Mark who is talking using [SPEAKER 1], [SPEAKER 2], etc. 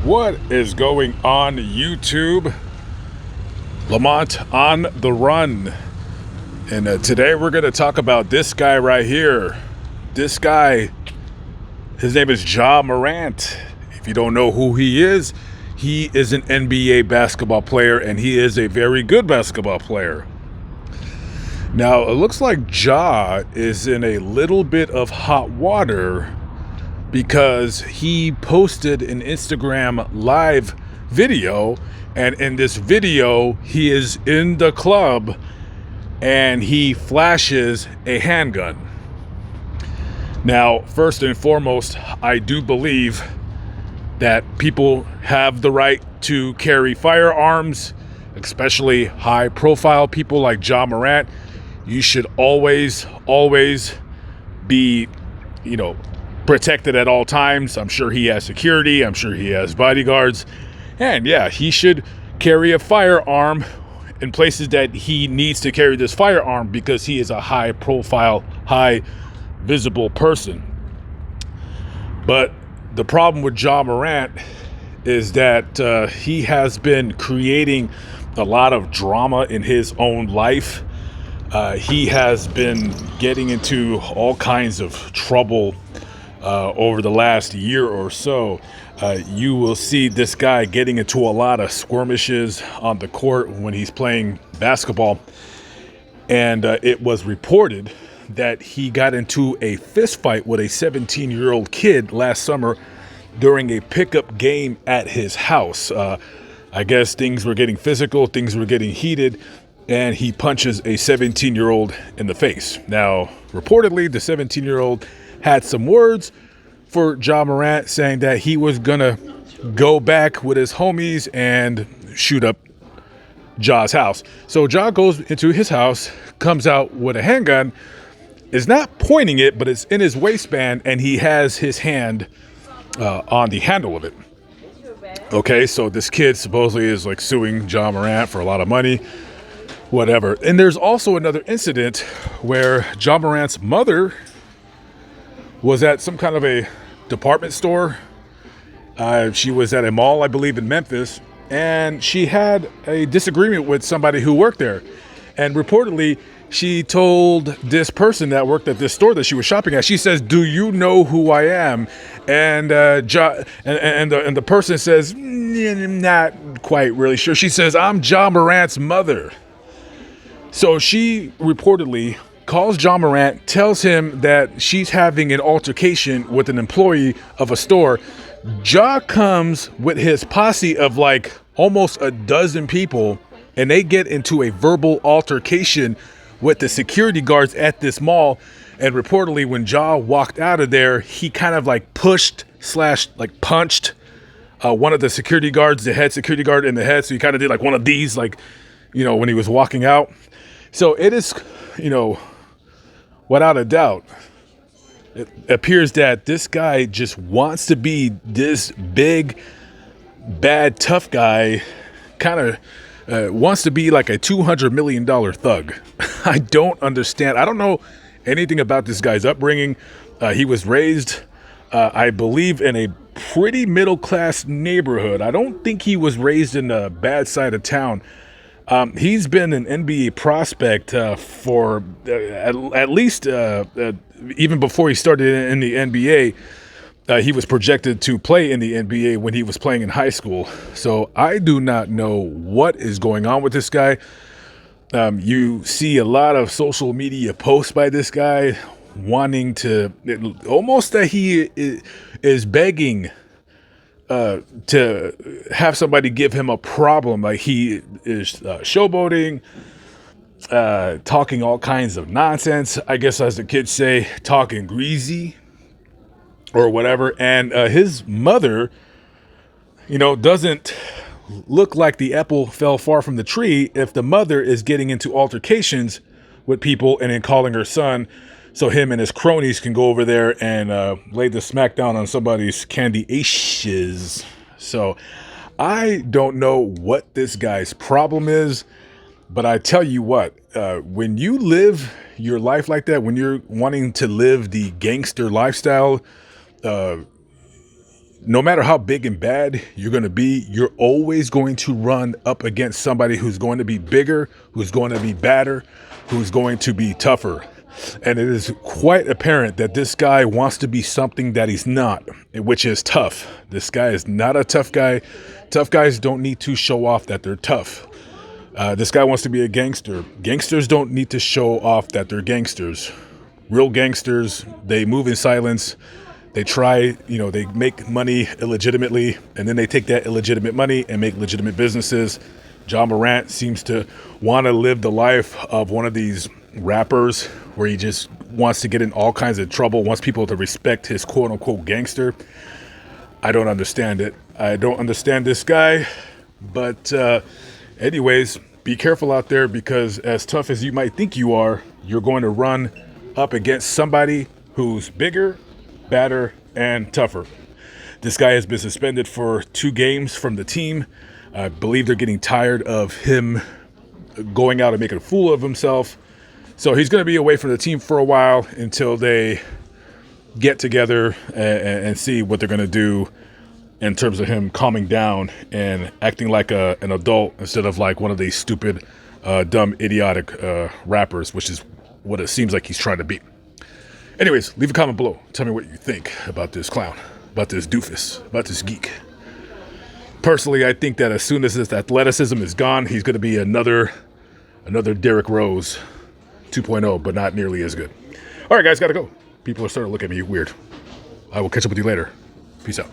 [SPEAKER 1] What is going on YouTube? Lamont on the run. And today we're going to talk about this guy right here. This guy, his name is Ja Morant. If you don't know who he is an NBA basketball player, and he is a very good basketball player. Now, it looks like Ja is in a little bit of hot water because he posted an Instagram live video, and in this video he is in the club and he flashes a handgun. Now, first and foremost, I do believe that people have the right to carry firearms, especially high profile people like Ja Morant. You should always be, protected at all times. I'm sure he has security. I'm sure he has bodyguards. And yeah, he should carry a firearm in places that he needs to carry this firearm because he is a high profile, high visible person. But the problem with Ja Morant is that he has been creating a lot of drama in his own life. He has been getting into all kinds of trouble over the last year or so. You will see this guy getting into a lot of skirmishes on the court when he's playing basketball. And it was reported that he got into a fist fight with a 17-year-old kid last summer during a pickup game at his house. I guess things were getting physical, things were getting heated, and he punches a 17-year-old in the face. Now, reportedly, the 17-year-old had some words for Ja Morant, saying that he was gonna go back with his homies and shoot up Ja's house. So Ja goes into his house, comes out with a handgun, is not pointing it, but it's in his waistband, and he has his hand on the handle of it. Okay, so this kid supposedly is like suing Ja Morant for a lot of money, whatever. And there's also another incident where Ja Morant's mother was at some kind of a department store. She was at a mall, I believe, in Memphis, and she had a disagreement with somebody who worked there. And reportedly, she told this person that worked at this store that she was shopping at, she says, "Do you know who I am?" And the person says, "Not quite really sure." She says, "I'm Ja Morant's mother." So she reportedly calls Ja Morant, tells him that she's having an altercation with an employee of a store. Ja comes with his posse of like almost a dozen people, and they get into a verbal altercation with the security guards at this mall. And reportedly, when Ja walked out of there, he kind of like punched one of the security guards, the head security guard in the head. So he kind of did like one of these, when he was walking out. So it is, without a doubt, it appears that this guy just wants to be this big, bad, tough guy, kind of wants to be like a $200 million thug. I don't understand. I don't know anything about this guy's upbringing. He was raised, I believe, in a pretty middle-class neighborhood. I don't think he was raised in a bad side of town. He's been an NBA prospect for at least even before he started in the NBA. He was projected to play in the NBA when he was playing in high school. So I do not know what is going on with this guy. You see a lot of social media posts by this guy wanting to, almost that he is begging to have somebody give him a problem. Like he is showboating, talking all kinds of nonsense, I guess, as the kids say, talking greasy or whatever. And his mother, doesn't look like the apple fell far from the tree if the mother is getting into altercations with people and then calling her son so him and his cronies can go over there and lay the smack down on somebody's candy ashes. So I don't know what this guy's problem is, but I tell you what, when you live your life like that, when you're wanting to live the gangster lifestyle, no matter how big and bad you're going to be, you're always going to run up against somebody who's going to be bigger, who's going to be badder, who's going to be tougher. And it is quite apparent that this guy wants to be something that he's not, which is tough. This guy is not a tough guy. Tough guys don't need to show off that they're tough. This guy wants to be a gangster. Gangsters don't need to show off that they're gangsters. Real gangsters, they move in silence. They try, they make money illegitimately, and then they take that illegitimate money and make legitimate businesses. Ja Morant seems to want to live the life of one of these rappers where he just wants to get in all kinds of trouble, wants people to respect his quote-unquote gangster. I don't understand it. I don't understand this guy. But anyways, be careful out there, because as tough as you might think you are, you're going to run up against somebody who's bigger, badder, and tougher. This guy has been suspended for 2 games from the team. I believe they're getting tired of him going out and making a fool of himself. So he's going to be away from the team for a while until they get together and see what they're going to do in terms of him calming down and acting like an adult instead of like one of these stupid, dumb, idiotic rappers, which is what it seems like he's trying to be. Anyways, leave a comment below. Tell me what you think about this clown, about this doofus, about this geek. Personally, I think that as soon as his athleticism is gone, he's going to be another Derrick Rose 2.0, but not nearly as good. All right, guys, got to go. People are starting to look at me weird. I will catch up with you later. Peace out.